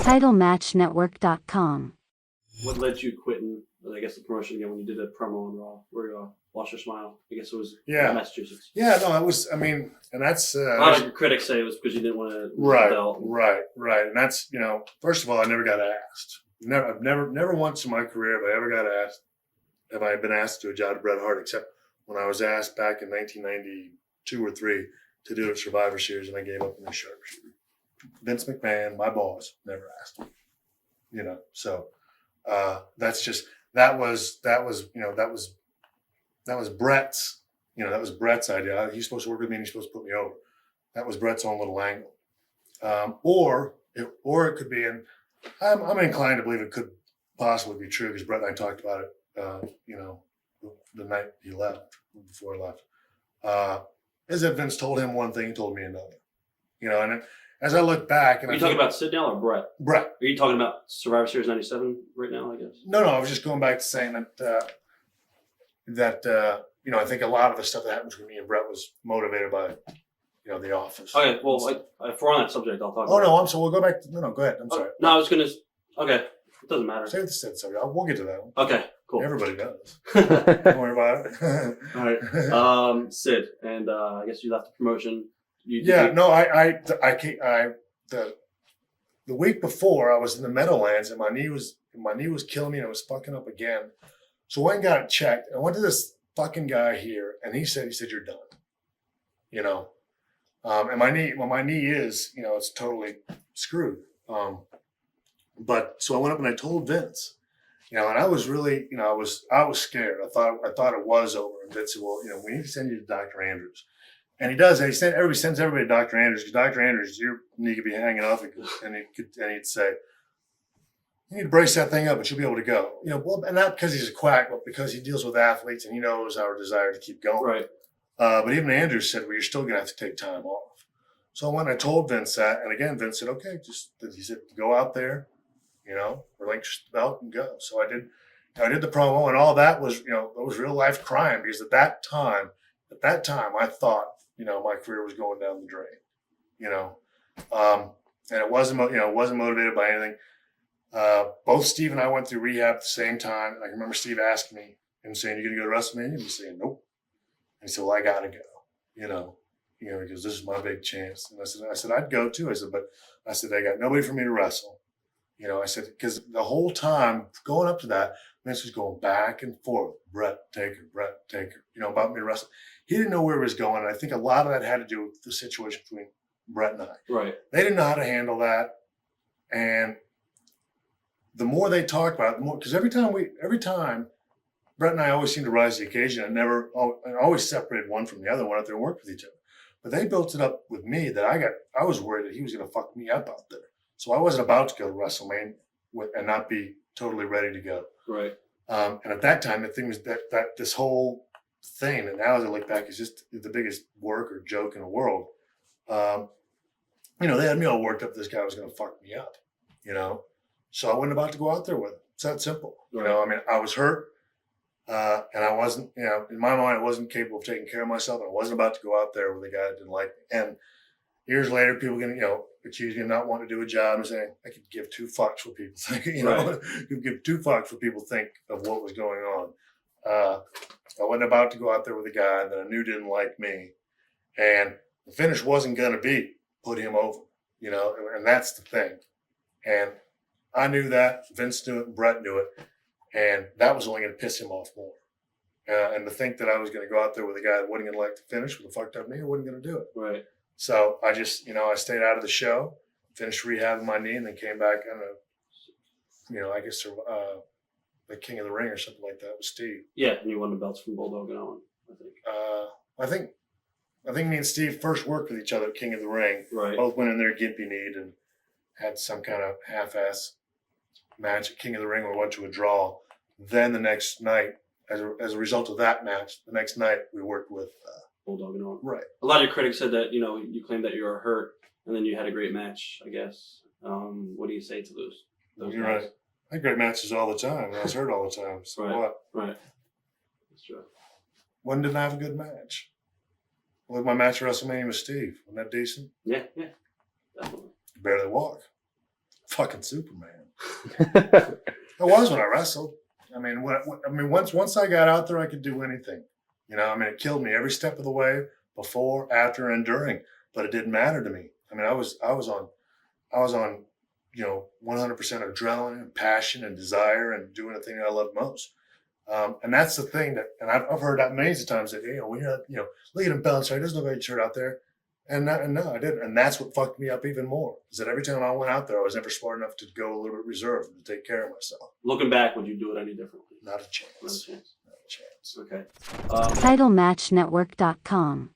TitleMatchNetwork.com. What led you quitting, I guess, the promotion again when you did a promo on Raw where you lost your smile? I guess it was Massachusetts. Yeah, no, it was, I mean, and that's... a lot of your critics say it was because you didn't want to lose the belt. Right. And that's, you know, first of all, I never got asked. I've never once in my career have I ever got asked, have I been asked to do a job to Bret Hart, except when I was asked back in 1992 or 3 to do a Survivor Series, and I gave up in the sharpshooter. Vince McMahon, my boss, never asked me. You know, so that's just that was Bret's, you know, that was Bret's idea. He's supposed to work with me and he's supposed to put me over. That was Bret's own little angle. Or it could be, and I'm inclined to believe it could possibly be true because Bret and I talked about it, you know, the night he left, before he left. Is that Vince told him one thing, told me another. You know, and as I look back, and are you talking about Sid now or Bret? Bret. Are you talking about Survivor Series '97 right now? I guess. No. I was just going back to saying that you know, I think a lot of the stuff that happened between me and Bret was motivated by, you know, The Office. Okay, well, if we're on that subject, I'll talk. Oh no, I'm sorry. We'll go back. No, go ahead. I'm sorry. No, I was gonna. Okay, it doesn't matter. Save the Sid subject. We'll get to that one. Okay, cool. Everybody does. Don't worry about it. All right. Sid, and I guess you left the promotion. The week before I was in the Meadowlands and my knee was killing me and it was fucking up again. So I went and got it checked. I went to this fucking guy here and he said you're done. You know, and my knee is, you know, it's totally screwed. But so I went up and I told Vince, you know, and I was really, you know, I was scared. I thought it was over. And Vince said, well, you know, we need to send you to Dr. Andrews. And he does. And everybody sends everybody to Dr. Andrews because Dr. Andrews, your knee could be hanging off, and he'd say, "You need to brace that thing up, and you'll be able to go." You know, well, and not because he's a quack, but because he deals with athletes and he knows our desire to keep going. Right. But even Andrews said, "Well, you're still gonna have to take time off." So when I told Vince that, and again, Vince said, "Okay, he said, go out there, you know, relinquish the belt and go." So I did. I did the promo, and all that was, you know, it was real life crime because at that time, I thought, you know, my career was going down the drain, you know, and it wasn't motivated by anything. Both Steve and I went through rehab at the same time. And I remember Steve asking me and saying, "You gonna go to WrestleMania?" And me saying, "Nope." And he said, "Well, I gotta go," you know, because this is my big chance. And I said, "I'd go too." I said, "But I got nobody for me to wrestle." You know, I said, because the whole time going up to that, Vince was going back and forth, Bret Taker, you know, about me to wrestle. He didn't know where he was going. And I think a lot of that had to do with the situation between Bret and I. Right. They didn't know how to handle that. And the more they talked about it, the more, because every time Bret and I always seemed to rise to the occasion and always separated one from the other, went out there and worked with each other. But they built it up with me that I was worried that he was going to fuck me up out there. So I wasn't about to go to WrestleMania and not be totally ready to go. Right. And at that time, the thing was that this whole thing, and now as I look back, is just the biggest work or joke in the world. You know, they had me all worked up. This guy was going to fuck me up, you know? So I wasn't about to go out there with him. It's that simple. Right. You know, I mean, I was hurt and I wasn't, you know, in my mind, I wasn't capable of taking care of myself. And I wasn't about to go out there with a guy that didn't like me. And years later, people can, you know, accuse me of not wanting to do a job and saying, I could give two fucks what people think, you know, right. You give two fucks what people think of what was going on. I wasn't about to go out there with a guy that I knew didn't like me. And the finish wasn't going to be put him over, you know, and that's the thing. And I knew that, Vince knew it, Bret knew it, and that was only going to piss him off more. And to think that I was going to go out there with a guy that wasn't going to like to finish with a fucked up knee, I wasn't going to do it. Right. So I just, you know, I stayed out of the show, finished rehabbing my knee, and then came back and, you know, I guess the King of the Ring or something like that with Steve. Yeah, and you won the belts from Bulldog and Owen, I think. I think me and Steve first worked with each other at King of the Ring. Right. Both went in there gimpy kneed and had some kind of half-ass match at King of the Ring where we went to a draw. Then the next night, as a result of that match, the next night we worked with Bulldog and Owen. Right. A lot of your critics said that, you know, you claimed that you were hurt and then you had a great match, I guess. What do you say to those You're guys? right. I had great matches all the time. I was hurt all the time. So right. what? Right. That's true. When didn't I have a good match? Look, my match at WrestleMania with Steve. Wasn't that decent? Yeah, definitely. Barely walk. fucking Superman. I was when I wrestled. I mean, once I got out there, I could do anything. You know, I mean, it killed me every step of the way, before, after, and during. But it didn't matter to me. I mean, I was on, you know, 100% adrenaline and passion and desire and doing the thing I love most. And that's the thing that, and I've heard that millions of times that, you know, when you're, you know, look at him bounce, right? There's no great shirt out there. And no, I didn't. And that's what fucked me up even more. Is that every time I went out there, I was never smart enough to go a little bit reserved and to take care of myself. Looking back, would you do it any differently? Not a chance. Not a chance. Not a chance. Okay. TitleMatchNetwork.com